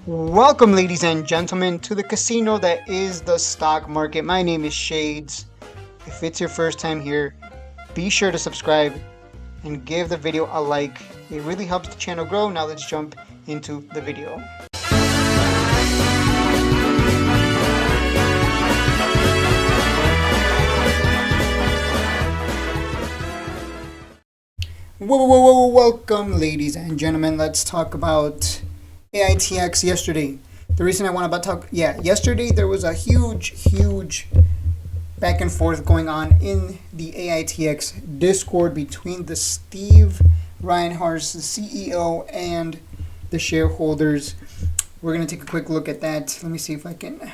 Welcome, ladies and gentlemen, to the casino that is the stock market. My name is Shades. If it's your first time here, be sure to subscribe and give the video a like. It really helps the channel grow. Now let's jump into the video. Welcome, ladies and gentlemen. Let's talk about Aitx yesterday. The reason I want to talk, yesterday there was a huge back and forth going on in the Aitx Discord between the Steve Reinhardt, the CEO, and the shareholders. We're going to take a quick look at that. Let me see if I can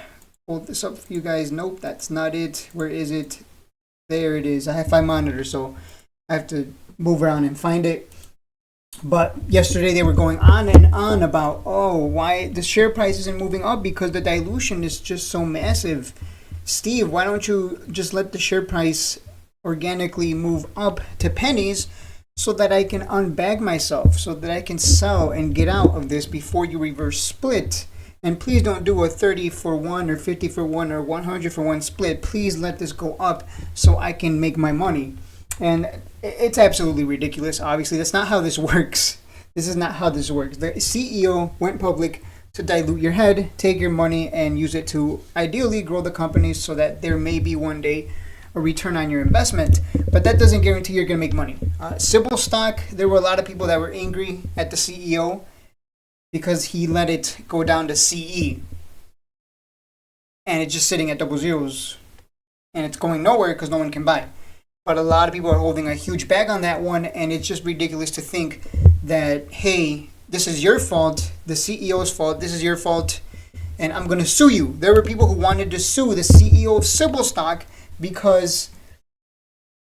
hold this up for you guys. Nope, that's not it. Where is it? There it is. I have 5 monitors, so I have to move around and find it. But yesterday they were going on and on about, why the share price isn't moving up because the dilution is just so massive. Steve, why don't you just let the share price organically move up to pennies so that I can unbag myself, so that I can sell and get out of this before you reverse split? And please don't do a 30 for 1 or 50 for 1 or 100 for 1 split. Please let this go up so I can make my money. And it's absolutely ridiculous. Obviously, that's not how this works. This is not how this works. The CEO went public to dilute your head, take your money, and use it to ideally grow the company so that there may be one day a return on your investment. But that doesn't guarantee you're going to make money. Sybil stock, there were a lot of people that were angry at the CEO because he let it go down to CE. And it's just sitting at double zeros. And it's going nowhere because no one can buy. But a lot of people are holding a huge bag on that one, and it's just ridiculous to think that, hey, this is your fault, the CEO's fault, this is your fault, and I'm going to sue you. There were people who wanted to sue the CEO of Sybil stock because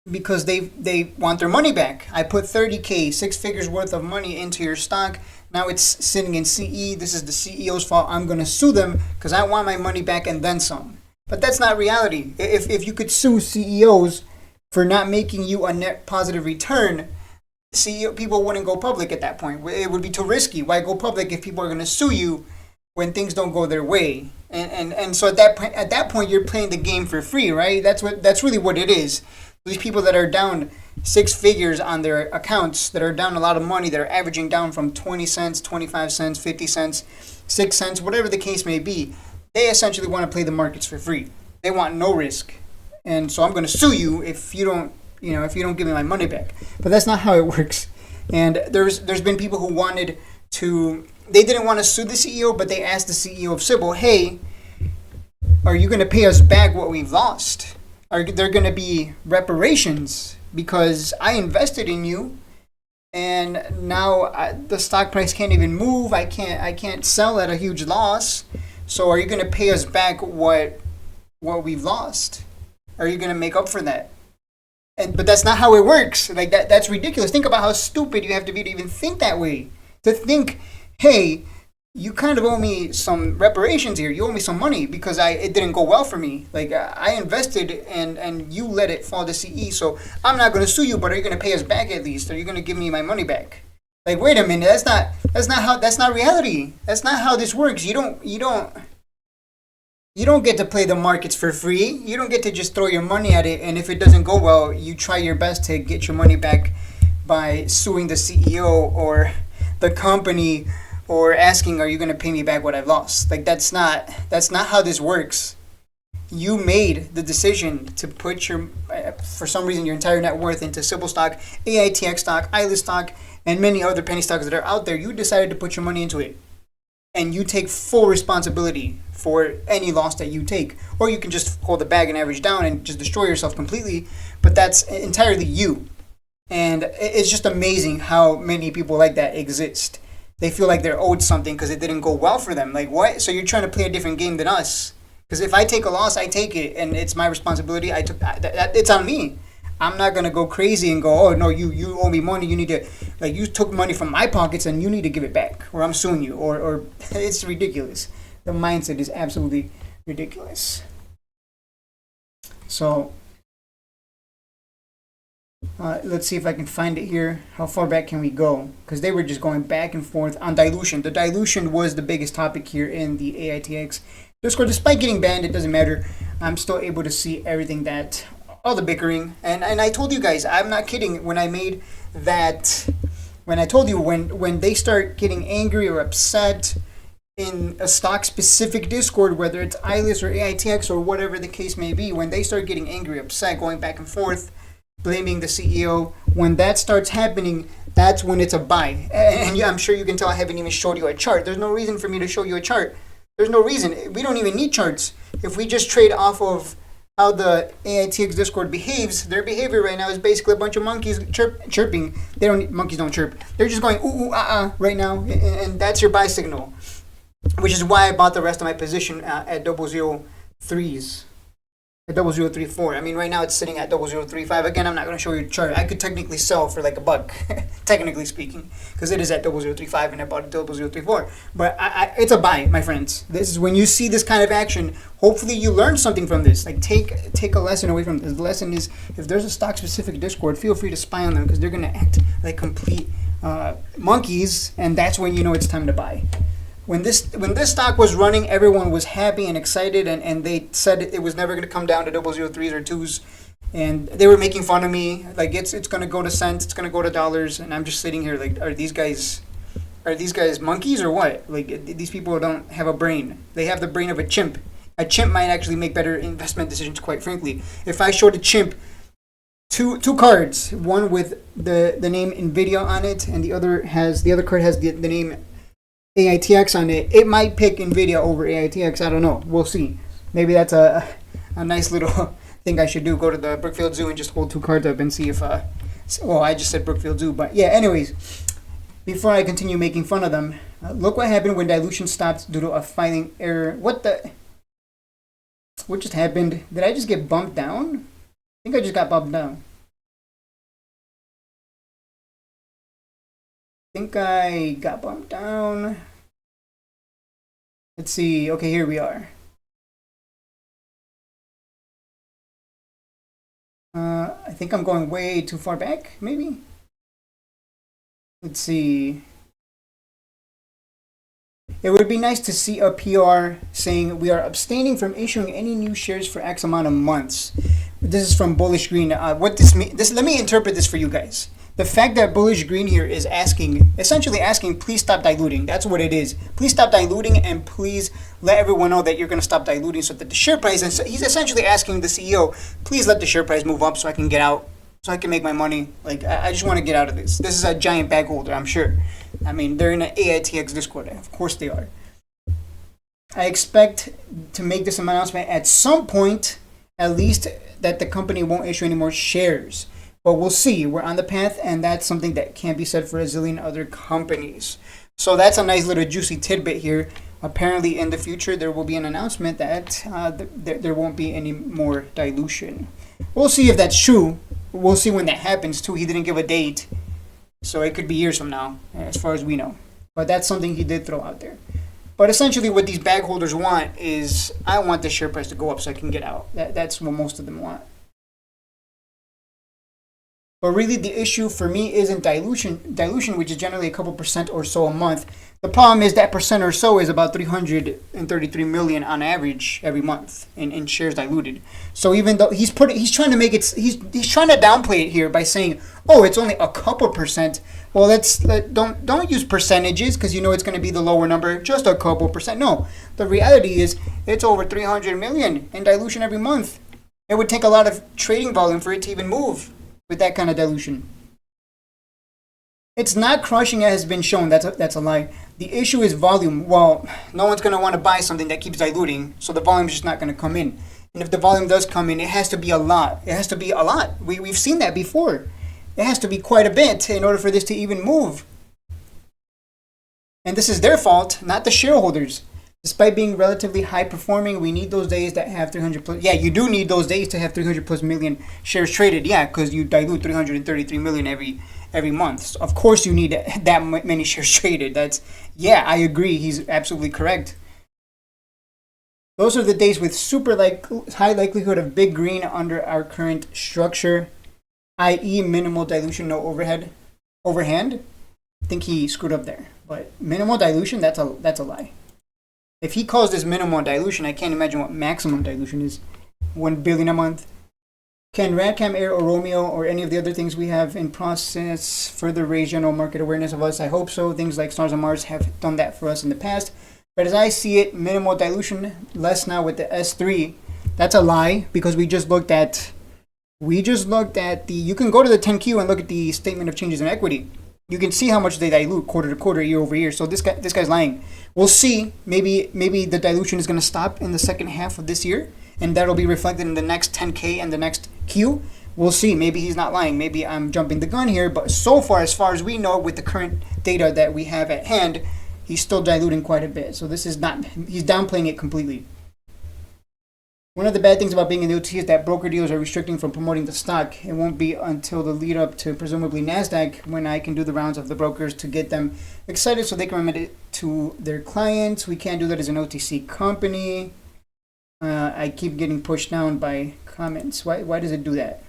they want their money back. I put 30K, 6 figures worth of money into your stock. Now it's sitting in CE. This is the CEO's fault. I'm going to sue them because I want my money back and then some. But that's not reality. If you could sue CEOs for not making you a net positive return, CEO people wouldn't go public at that point. It would be too risky. Why go public if people are going to sue you when things don't go their way? And so at that point you're playing the game for free, right? That's really what it is. These people that are down 6 figures on their accounts, that are down a lot of money, that are averaging down from 20 cents, 25 cents, 50 cents, 6 cents, whatever the case may be, they essentially want to play the markets for free. They want no risk. And so I'm going to sue you if you don't give me my money back. But that's not how it works. And there's been people who they didn't want to sue the CEO, but they asked the CEO of Sybil, hey, are you going to pay us back what we've lost? Are there going to be reparations? Because I invested in you, and now the stock price can't even move. I can't sell at a huge loss. So are you going to pay us back what we've lost? Are you going to make up for that? But that's not how it works. Like that's ridiculous. Think about how stupid you have to be to even think that way. To think, hey, you kind of owe me some reparations here. You owe me some money because it didn't go well for me. Like I invested and you let it fall to CE. So I'm not going to sue you, but are you going to pay us back at least? Are you going to give me my money back? Like, wait a minute. That's not reality. That's not how this works. You don't get to play the markets for free. You don't get to just throw your money at it, and if it doesn't go well, you try your best to get your money back by suing the CEO or the company or asking, are you going to pay me back what I've lost? Like that's not how this works. You made the decision to put for some reason, your entire net worth into Sybil stock, Aitx stock, Aitx stock, and many other penny stocks that are out there. You decided to put your money into it. And you take full responsibility for any loss that you take. Or you can just hold the bag and average down and just destroy yourself completely. But that's entirely you. And it's just amazing how many people like that exist. They feel like they're owed something because it didn't go well for them. Like, what? So you're trying to play a different game than us. Because if I take a loss, I take it. And it's my responsibility. It's on me. I'm not going to go crazy and go, oh, no, you owe me money. You need to, like, you took money from my pockets and you need to give it back or I'm suing you. Or it's ridiculous. The mindset is absolutely ridiculous. So Let's see if I can find it here. How far back can we go? Because they were just going back and forth on dilution. The dilution was the biggest topic here in the AITX Discord. Despite getting banned, it doesn't matter. I'm still able to see everything that, all the bickering. And I told you guys, I'm not kidding. When I made that, when I told you when they start getting angry or upset in a stock specific Discord, whether it's ILIS or AITX or whatever the case may be, when they start getting angry, upset, going back and forth, blaming the CEO, when that starts happening, that's when it's a buy. And yeah, I'm sure you can tell I haven't even showed you a chart. There's no reason for me to show you a chart. There's no reason. We don't even need charts. If we just trade off of how the AITX Discord behaves, their behavior right now is basically a bunch of monkeys chirping. Monkeys don't chirp. They're just going ooh, ooh, right now, and that's your buy signal, which is why I bought the rest of my position at 003s. At 0034. I mean, right now it's sitting at 0035. Again, I'm not going to show you the chart. I could technically sell for like $1, technically speaking, because it is at 0035 and I bought it at 0034. But it's a buy, my friends. This is when you see this kind of action. Hopefully, you learn something from this. Like take a lesson away from this. The lesson is, if there's a stock-specific Discord, feel free to spy on them because they're going to act like complete monkeys, and that's when you know it's time to buy. When this stock was running, everyone was happy and excited, and they said it was never going to come down to 003s or 2s, and they were making fun of me, like it's going to go to cents, it's going to go to dollars, and I'm just sitting here like, are these guys monkeys or what? Like, these people don't have a brain. They have the brain of a chimp. A chimp might actually make better investment decisions, quite frankly. If I showed a chimp two cards, one with the name NVIDIA on it, and the other card has the name AITX on it, it might pick NVIDIA over AITX. I don't know. We'll see. Maybe that's a nice little thing I should do. Go to the Brookfield Zoo and just hold two cards up and see if well, I just said Brookfield Zoo, but yeah, anyways, before I continue making fun of them, look what happened when dilution stopped due to a filing error. What just happened? Did I just get bumped down? I think I just got bumped down. Think I got bumped down. Let's see. Okay, here we are. I think I'm going way too far back, maybe. Let's see. It would be nice to see a PR saying we are abstaining from issuing any new shares for X amount of months. This is from Bullish Green. What this means? Let me interpret this for you guys. The fact that Bullish Green here is essentially asking, please stop diluting. That's what it is. Please stop diluting, and please let everyone know that you're going to stop diluting so that the share price, and so he's essentially asking the CEO, please let the share price move up so I can get out, so I can make my money. Like, I just want to get out of this. This is a giant bag holder, I'm sure. I mean, they're in an AITX Discord. Of course they are. I expect to make this announcement at some point, at least, that the company won't issue any more shares. But we'll see. We're on the path, and that's something that can't be said for a zillion other companies. So that's a nice little juicy tidbit here. Apparently, in the future, there will be an announcement that there won't be any more dilution. We'll see if that's true. We'll see when that happens, too. He didn't give a date, so it could be years from now, as far as we know. But that's something he did throw out there. But essentially, what these bag holders want is, I want the share price to go up so I can get out. That's what most of them want. But really, the issue for me isn't dilution, which is generally a couple percent or so a month. The problem is that percent or so is about 333 million on average every month in shares diluted. So even though he's trying to make it, he's trying to downplay it here by saying, oh, it's only a couple percent. Well, don't use percentages because you know it's going to be the lower number, just a couple percent. No, the reality is it's over 300 million in dilution every month. It would take a lot of trading volume for it to even move with that kind of dilution. It's not crushing as has been shown. That's a lie. The issue is volume. Well, no one's going to want to buy something that keeps diluting, so the volume is just not going to come in. And if the volume does come in, it has to be a lot. It has to be a lot. We've seen that before. It has to be quite a bit in order for this to even move. And this is their fault, not the shareholders. Despite being relatively high performing, we need those days that have 300 plus. Yeah, you do need those days to have 300 plus million shares traded. Yeah, because you dilute 333 million every month. So of course, you need that many shares traded. Yeah, I agree. He's absolutely correct. Those are the days with super high likelihood of big green under our current structure. i.e. minimal dilution, no overhand. I think he screwed up there. But minimal dilution, that's a lie. If he calls this minimal dilution, I can't imagine what maximum dilution is. 1 billion a month. Can Radcam Air or Romeo or any of the other things we have in process further raise general market awareness of us? I hope so. Things like Stars on Mars have done that for us in the past. But as I see it, minimal dilution, less now with the S3. That's a lie because we just looked at the, you can go to the 10Q and look at the statement of changes in equity. You can see how much they dilute quarter to quarter, year over year. So this guy's lying. We'll see. Maybe the dilution is going to stop in the second half of this year, and that'll be reflected in the next 10K and the next Q. We'll see. Maybe he's not lying. Maybe I'm jumping the gun here. But so far as we know, with the current data that we have at hand, he's still diluting quite a bit. So this is not, he's downplaying it completely. One of the bad things about being in the OT is that broker dealers are restricting from promoting the stock. It won't be until the lead up to presumably NASDAQ when I can do the rounds of the brokers to get them excited so they can remit it to their clients. We can't do that as an OTC company. I keep getting pushed down by comments. Why does it do that?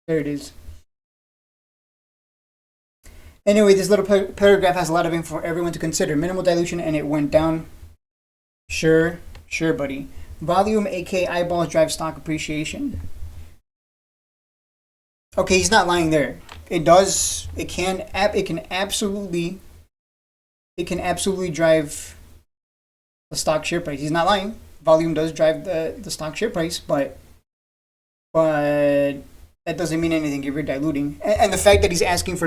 There it is. Anyway, this little paragraph has a lot of info for everyone to consider. Minimal dilution and it went down. Sure, buddy. Volume, aka eyeballs, drive stock appreciation. Okay, he's not lying there. It does. It can absolutely drive the stock share price. He's not lying. Volume does drive the stock share price, but that doesn't mean anything if you're diluting. And the fact that he's asking for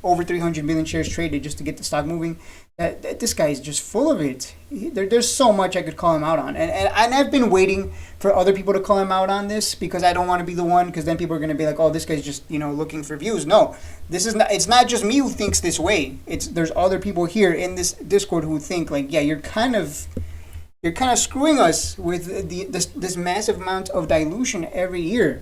over 300 million shares traded just to get the stock moving, that this guy is just full of it. There's so much I could call him out on. And I've been waiting for other people to call him out on this because I don't want to be the one, because then people are going to be like, oh, this guy's just, looking for views. No, it's not just me who thinks this way. There's other people here in this Discord who think like, yeah, you're kind of screwing us with this massive amount of dilution every year.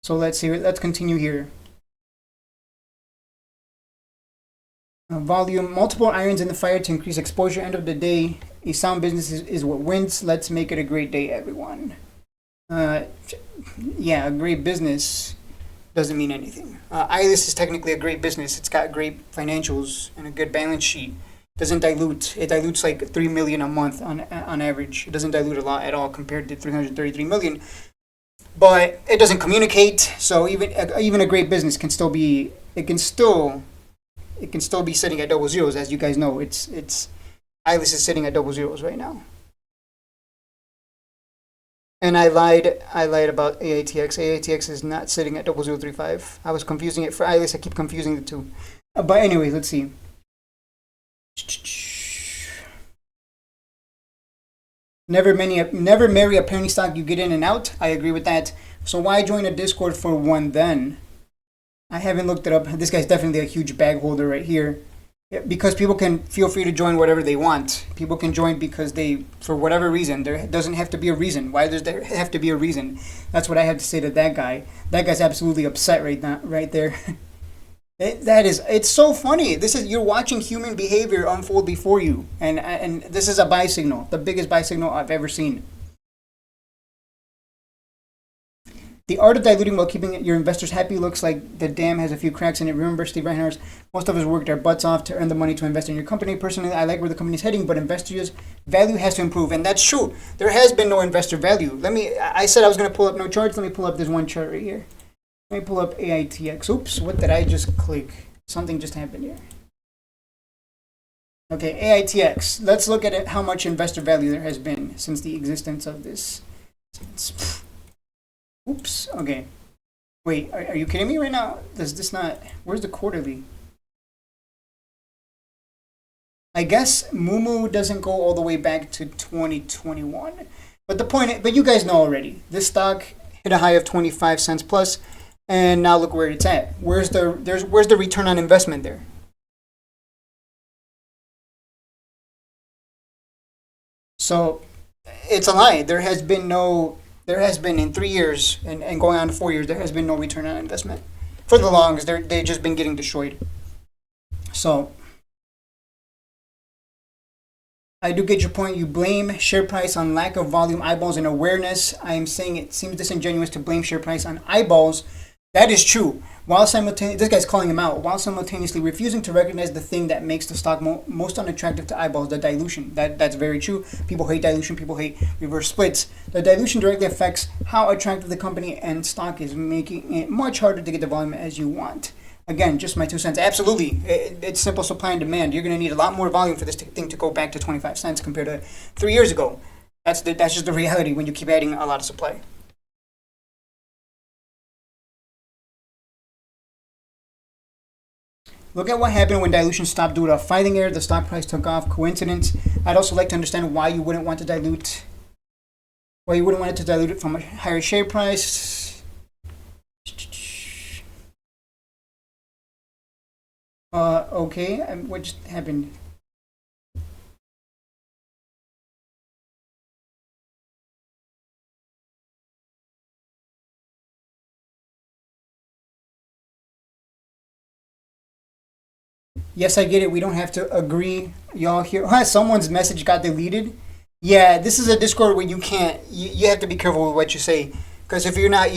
So let's continue here. Volume, multiple irons in the fire to increase exposure. End of the day, a sound business is what wins. Let's make it a great day, everyone. Yeah, a great business doesn't mean anything. Aitx is technically a great business. It's got great financials and a good balance sheet. Doesn't dilute. It dilutes like 3 million a month on average. It doesn't dilute a lot at all compared to 333 million. But it doesn't communicate. So even a great business can still be sitting at double zeros, as you guys know. Aitx is sitting at double zeros right now. And I lied about Aitx. Aitx is not sitting at 0035. I was confusing it for Aitx. I keep confusing the two. But anyway, let's see. Never marry a penny stock you get in and out. I agree with that. So why join a Discord for one then? I haven't looked it up. This guy's definitely a huge bag holder right here. Yeah, because people can feel free to join whatever they want. People can join because for whatever reason. There doesn't have to be a reason. Why does there have to be a reason? That's what I had to say to that guy. That guy's absolutely upset right now, right there. It's so funny. You're watching human behavior unfold before you, and this is a buy signal, the biggest buy signal I've ever seen. The art of diluting while keeping your investors happy looks like the dam has a few cracks in it. Remember Steve Reinhardt, most of us worked our butts off to earn the money to invest in your company. Personally, I like where the company's heading, but investors' value has to improve, and that's true. There has been no investor value. I said I was going to pull up no charts. Let me pull up this one chart right here. Let me pull up Aitx. Oops, what did I just click? Something just happened here. Okay, Aitx. Let's look at it, how much investor value there has been since the existence of this. Oops, okay. Wait, are you kidding me right now? Does this not... Where's the quarterly? I guess Mumu doesn't go all the way back to 2021. But you guys know already. This stock hit a high of 25 cents plus. And now look where it's at. Where's the return on investment there? So it's a lie. There has been in 3 years and going on to 4 years, there has been no return on investment. For the longest, they've just been getting destroyed. So I do get your point. You blame share price on lack of volume, eyeballs, and awareness. I am saying it seems disingenuous to blame share price on eyeballs. That is true. While simultaneously, this guy's calling him out, while simultaneously refusing to recognize the thing that makes the stock most unattractive to eyeballs, the dilution. That's very true. People hate dilution. People hate reverse splits. The dilution directly affects how attractive the company and stock is, making it much harder to get the volume as you want. Again, just my 2 cents. Absolutely, it's simple supply and demand. You're going to need a lot more volume for this thing to go back to 25 cents compared to 3 years ago. That's just the reality when you keep adding a lot of supply. Look at what happened when dilution stopped due to a fighting error. The stock price took off. Coincidence? I'd also like to understand why you wouldn't want to dilute. Why you wouldn't want it to dilute it from a higher share price. Okay, what just happened? Yes, I get it. We don't have to agree. Y'all hear? Someone's message got deleted. Yeah, this is a Discord where you can't. You have to be careful with what you say, because if you're not,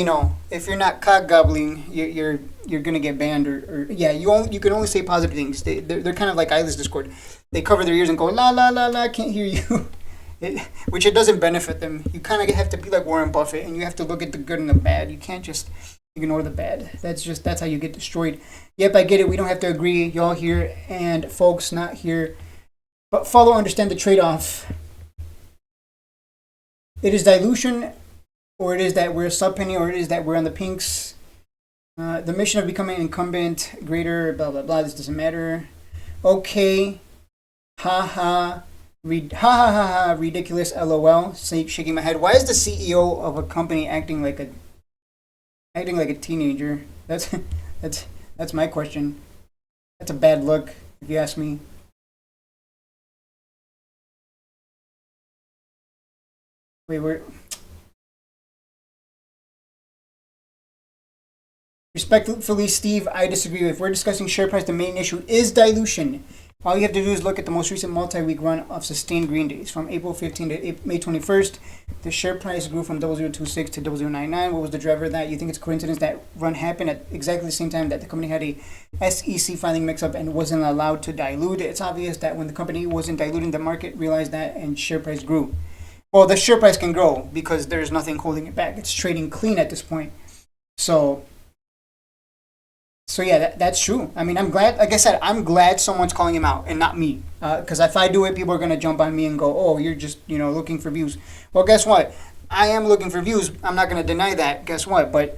if you're not cock gobbling, you're gonna get banned or yeah. You can only say positive things. They're kind of like Isla's Discord. They cover their ears and go la la la la. Can't hear you. Which it doesn't benefit them. You kind of have to be like Warren Buffett, and you have to look at the good and the bad. You can't just ignore the bad. That's how you get destroyed. Yep, I get it. We don't have to agree. Y'all here and folks not here, but follow, understand the trade-off. It is dilution, or it is that we're a sub penny, or it is that we're on the pinks. The mission of becoming incumbent, greater, blah blah blah. This doesn't matter. Okay, ha ha. Ha ha ha ha! Ridiculous. LOL. Shaking my head. Why is the CEO of a company acting like a teenager? That's my question. That's a bad look, if you ask me. Wait, respectfully, Steve, I disagree. If we're discussing share price, the main issue is dilution. All you have to do is look at the most recent multi-week run of sustained green days. From April 15 to May 21st, the share price grew from 0026 to 0099. What was the driver of that? You think it's coincidence that run happened at exactly the same time that the company had a SEC filing mix-up and wasn't allowed to dilute? It's obvious that when the company wasn't diluting, the market realized that and share price grew. Well, the share price can grow because there's nothing holding it back. It's trading clean at this point. So yeah, that's true. I mean, I'm glad, like I said, I'm glad someone's calling him out and not me. Because if I do it, people are going to jump on me and go, oh, you're just, looking for views. Well, guess what? I am looking for views. I'm not going to deny that. Guess what? But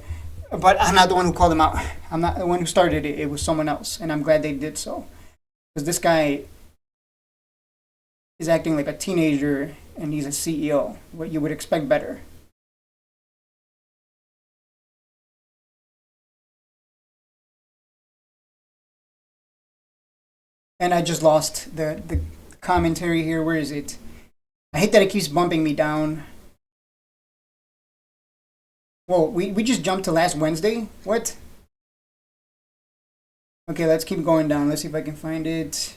I'm not the one who called him out. I'm not the one who started it. It was someone else. And I'm glad they did so. Because this guy is acting like a teenager and he's a CEO. What you would expect better. And I just lost the commentary here. Where is it? I hate that it keeps bumping me down. Whoa, we just jumped to last Wednesday? What? Okay, let's keep going down. Let's see if I can find it.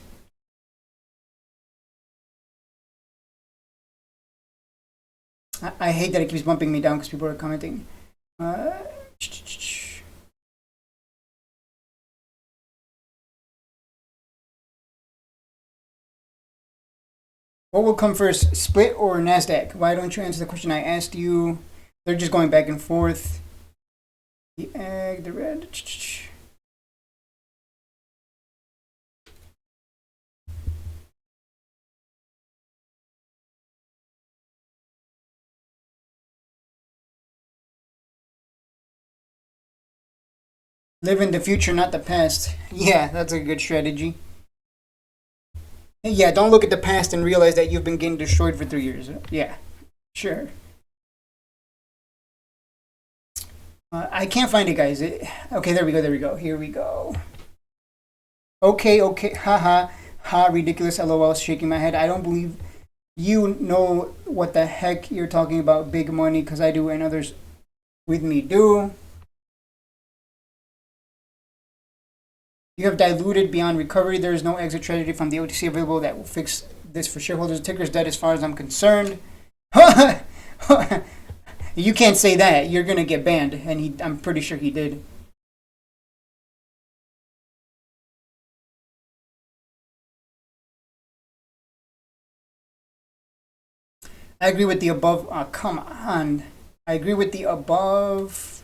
I hate that it keeps bumping me down because people are commenting. What will come first, split or NASDAQ? Why don't you answer the question I asked you? They're just going back and forth. The egg, the red. Live in the future, not the past. Yeah, that's a good strategy. Yeah, don't look at the past and realize that you've been getting destroyed for 3 years. Yeah, sure. I can't find it, guys. Okay, there we go. Here we go. Okay, haha, ha, ridiculous, LOL, shaking my head. I don't believe you know what the heck you're talking about, big money, because I do and others with me do. You have diluted beyond recovery. There is no exit strategy from the OTC available that will fix this for shareholders. The ticker's dead as far as I'm concerned. You can't say that. You're gonna get banned, and I'm pretty sure he did. I agree with the above. Come on. I agree with the above.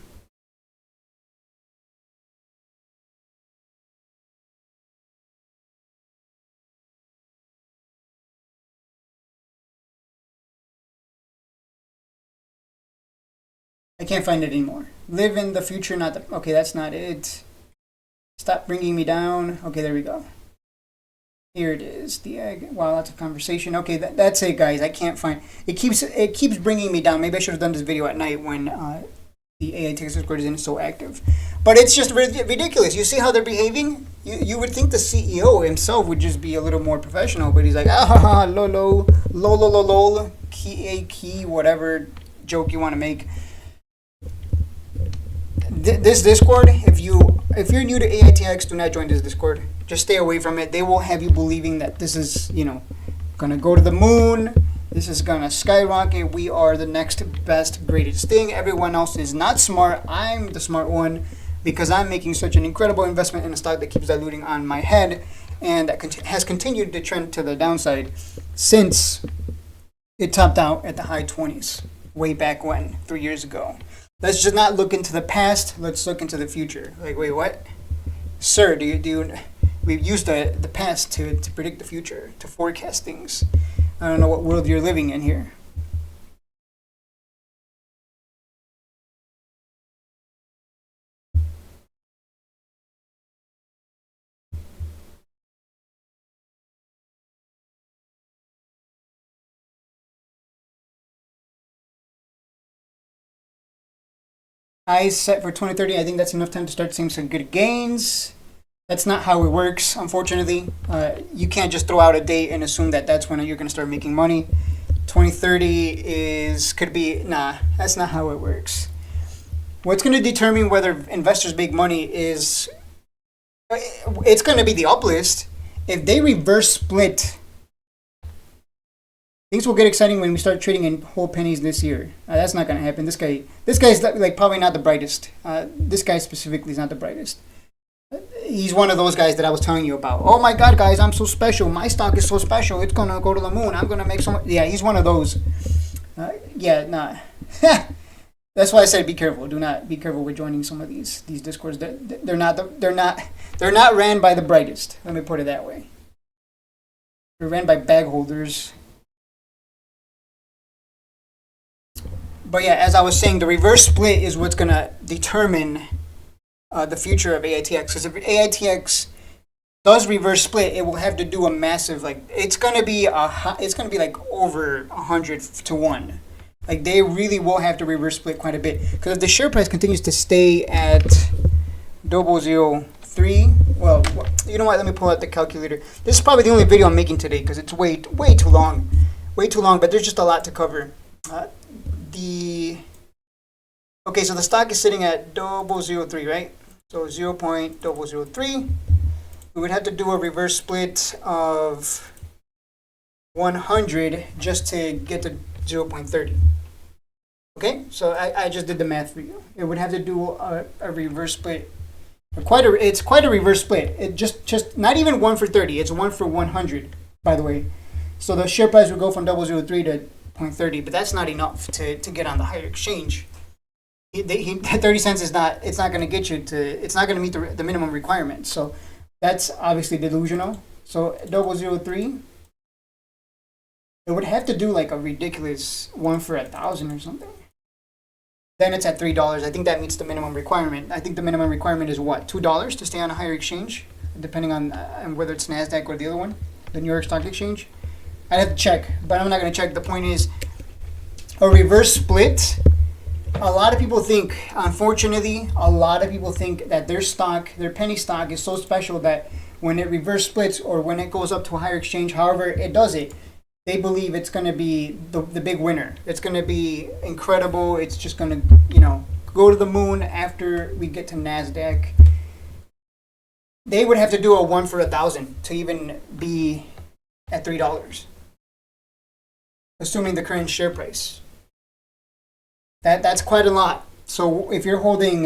I can't find it anymore. Live in the future, not the... Okay, that's not it. Stop bringing me down. Okay, there we go. Here it is. The egg. Wow, lots of conversation. Okay, that's it, guys. I can't find... It keeps bringing me down. Maybe I should have done this video at night when the Aitx Discord isn't so active. But it's just ridiculous. You see how they're behaving? You would think the CEO himself would just be a little more professional, but he's like, ah ha ha, lol, lol, key, whatever joke you want to make. This Discord, if you're new to Aitx, do not join this Discord. Just stay away from it. They will have you believing that this is, gonna go to the moon. This is gonna skyrocket. We are the next best, greatest thing. Everyone else is not smart. I'm the smart one because I'm making such an incredible investment in a stock that keeps diluting on my head and that has continued to trend to the downside since it topped out at the high 20s way back when, 3 years ago. Let's just not look into the past. Let's look into the future. Like, wait, what? Sir, we've used the past to predict the future, to forecast things. I don't know what world you're living in here. Highs set for 2030. I think that's enough time to start seeing some good gains. That's not how it works, unfortunately. You can't just throw out a date and assume that that's when you're going to start making money. 2030 could be, nah, that's not how it works. What's going to determine whether investors make money is, it's going to be the uplist. If they reverse split, things will get exciting when we start trading in whole pennies this year. That's not going to happen. This guy's like probably not the brightest. This guy specifically is not the brightest. He's one of those guys that I was telling you about. Oh my God, guys, I'm so special. My stock is so special. It's going to go to the moon. I'm going to make so much. Yeah, he's one of those. Yeah, nah. That's why I said be careful. Do not be careful with joining some of these discords. They're not ran by the brightest. Let me put it that way. They're ran by bag holders. But yeah, as I was saying, the reverse split is what's going to determine the future of Aitx. Because if Aitx does reverse split, it will have to do a massive, it's going to be like over 100 to 1. Like, they really will have to reverse split quite a bit. Because if the share price continues to stay at 003, well, you know what? Let me pull out the calculator. This is probably the only video I'm making today because it's way too long. Way too long, but there's just a lot to cover. Okay, so the stock is sitting at 003, right? So 0.003. We would have to do a reverse split of 100 just to get to 0.30. Okay, so I just did the math for you. It would have to do a reverse split. It's quite a reverse split. It just not even 1 for 30. It's 1 for 100, by the way. So the share price would go from 003 to 0.30, but that's not enough to get on the higher exchange. 30 cents is not. It's not going to get you to. It's not going to meet the minimum requirement. So that's obviously delusional. So 003. It would have to do like a ridiculous 1 for 1,000 or something. Then it's at $3. I think that meets the minimum requirement. I think the minimum requirement is what, $2 to stay on a higher exchange, depending on whether it's NASDAQ or the other one, the New York Stock Exchange. I'd have to check, but I'm not going to check. The point is, a reverse split. A lot of people think, unfortunately, that their stock, their penny stock, is so special that when it reverse splits or when it goes up to a higher exchange, however it does it, they believe it's going to be the big winner. It's going to be incredible. It's just going to, go to the moon after we get to NASDAQ. They would have to do a 1 for 1,000 to even be at $3. assuming the current share price. That's quite a lot. So if you're holding,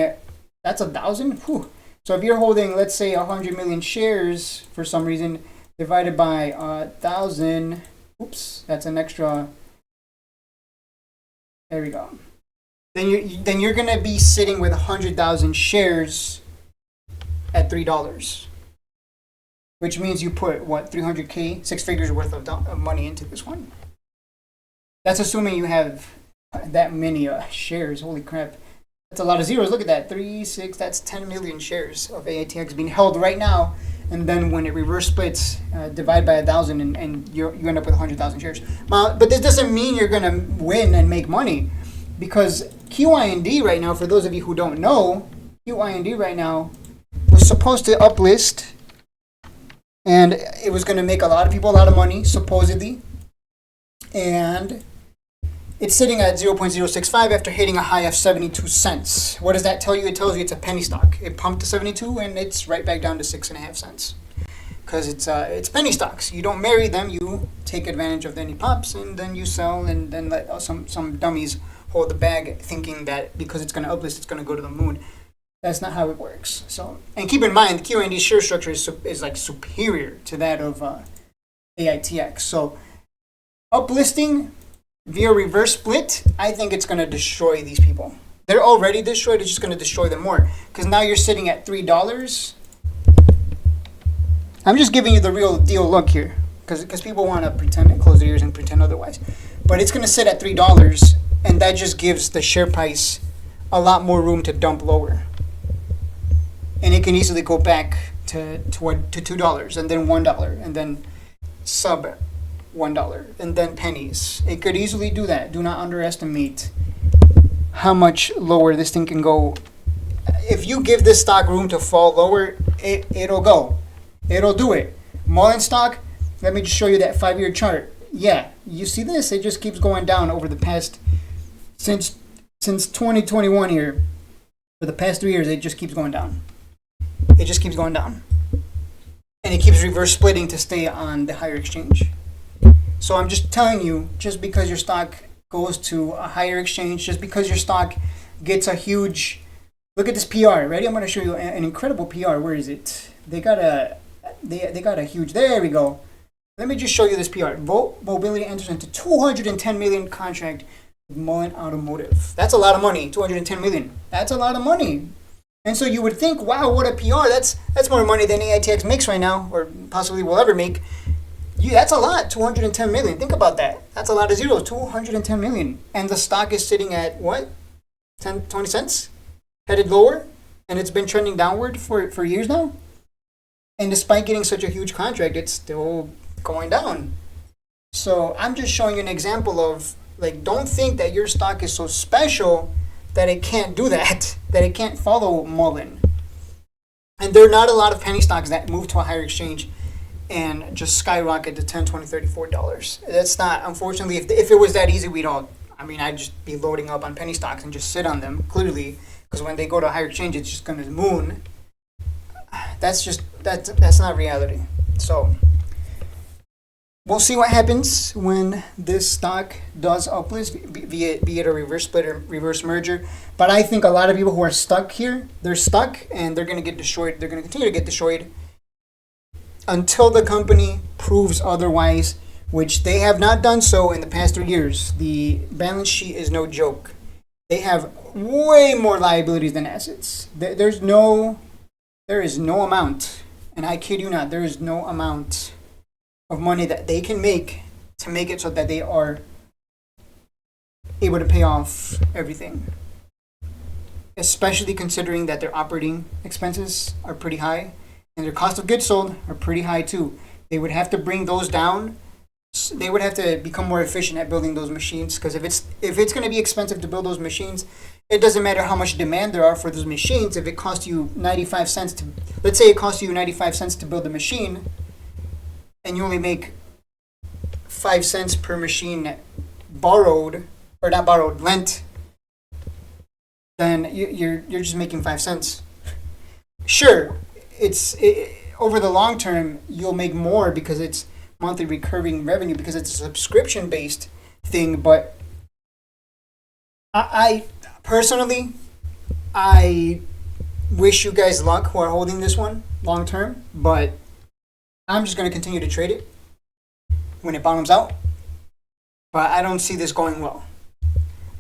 that's 1,000. Whew. So if you're holding, let's say 100 million shares for some reason, divided by 1,000, oops, that's an extra. There we go. Then you're gonna be sitting with 100,000 shares at $3, which means you put what, 300K, 6 figures worth of money into this one. That's assuming you have that many shares. Holy crap. That's a lot of zeros. Look at that. 3, 6, that's 10 million shares of AITX being held right now. And then when it reverse splits, divide by 1,000 and you end up with 100,000 shares. But this doesn't mean you're going to win and make money, because QIND right now, for those of you who don't know, QIND right now was supposed to uplist, and it was going to make a lot of people a lot of money, supposedly. And it's sitting at 0.065 after hitting a high of 72 cents. What does that tell you? It tells you it's a penny stock. It pumped to 72 and it's right back down to 6.5 cents. Because it's penny stocks. You don't marry them, you take advantage of any pops and then you sell and then let some dummies hold the bag thinking that because it's going to uplist, it's going to go to the moon. That's not how it works. So, and keep in mind, the QIND share structure is like superior to that of AITX. So uplisting via reverse split, I think it's going to destroy these people. They're already destroyed. It's just going to destroy them more. Because now you're sitting at $3. I'm just giving you the real deal look here. Because people want to pretend and close their ears and pretend otherwise. But it's going to sit at $3. And that just gives the share price a lot more room to dump lower. And it can easily go back to $2. And then $1. And then sub $1 and then pennies. It could easily do that. Do not underestimate how much lower this thing can go. If you give this stock room to fall lower, it'll go. It'll do it. Mullen stock, let me just show you that 5-year chart. Yeah, you see this? It just keeps going down over the past, since 2021 here. For the past 3 years, it just keeps going down. It just keeps going down. And it keeps reverse splitting to stay on the higher exchange. So I'm just telling you, just because your stock goes to a higher exchange, just because your stock gets a huge, look at this PR. Ready? I'm going to show you an incredible PR. Where is it? They got a huge. There we go. Let me just show you this PR. Volt Mobility enters into 210 million contract with Mullen Automotive. That's a lot of money. 210 million. That's a lot of money. And so you would think, wow, what a PR. That's more money than AITX makes right now, or possibly will ever make. That's a lot, 210 million. Think about that. That's a lot of zeros, 210 million. And the stock is sitting at what? 10, 20 cents? Headed lower? And it's been trending downward for years now? And despite getting such a huge contract, it's still going down. So I'm just showing you an example of, like, don't think that your stock is so special that it can't do that, that it can't follow Mullen. And there are not a lot of penny stocks that move to a higher exchange and just skyrocket to $10, $20, $34. That's not, unfortunately, if it was that easy, I'd just be loading up on penny stocks and just sit on them, clearly, because when they go to a higher exchange, it's just going to moon. That's not reality. So we'll see what happens when this stock does uplist, be it a reverse split or reverse merger. But I think a lot of people who are stuck here, they're stuck and they're going to get destroyed. They're going to continue to get destroyed until the company proves otherwise, which they have not done so in the past 3 years. The balance sheet is no joke. They have way more liabilities than assets. There is no amount, and I kid you not, there is no amount of money that they can make to make it so that they are able to pay off everything. Especially considering that their operating expenses are pretty high and their cost of goods sold are pretty high too. They would have to bring those down. They would have to become more efficient at building those machines, because if it's going to be expensive to build those machines, it doesn't matter how much demand there are for those machines. If it costs you 95 cents to, let's say it costs you 95 cents to build a machine, and you only make 5 cents per machine lent, then you're just making 5 cents. Sure, over the long term you'll make more because it's monthly recurring revenue, because it's subscription based. thing. But I personally, I wish you guys luck who are holding this one long term. But I'm just gonna continue to trade it when it bottoms out. But I don't see this going well.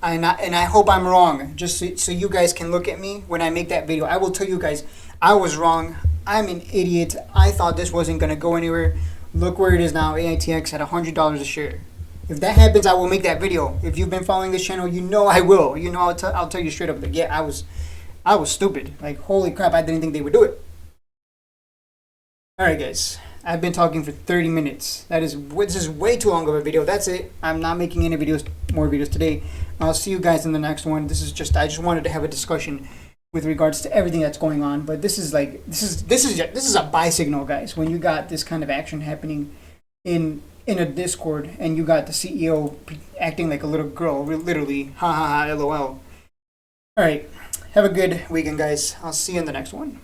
And I hope I'm wrong, just so you guys can look at me when I make that video. I will tell you guys, I was wrong. I'm an idiot. I thought this wasn't going to go anywhere. Look where it is now, Aitx at $100 a share. If that happens, I will make that video. If you've been following this channel, you know I will. You know I'll tell you straight up, like, yeah, I was stupid. Like, holy crap, I didn't think they would do it. Alright guys, I've been talking for 30 minutes. This is way too long of a video. That's it. I'm not making any more videos today. I'll see you guys in the next one. I just wanted to have a discussion with regards to everything that's going on. But this is a buy signal, guys. When you got this kind of action happening in a Discord, and you got the CEO acting like a little girl, literally, ha ha ha, lol. All right, have a good weekend, guys. I'll see you in the next one.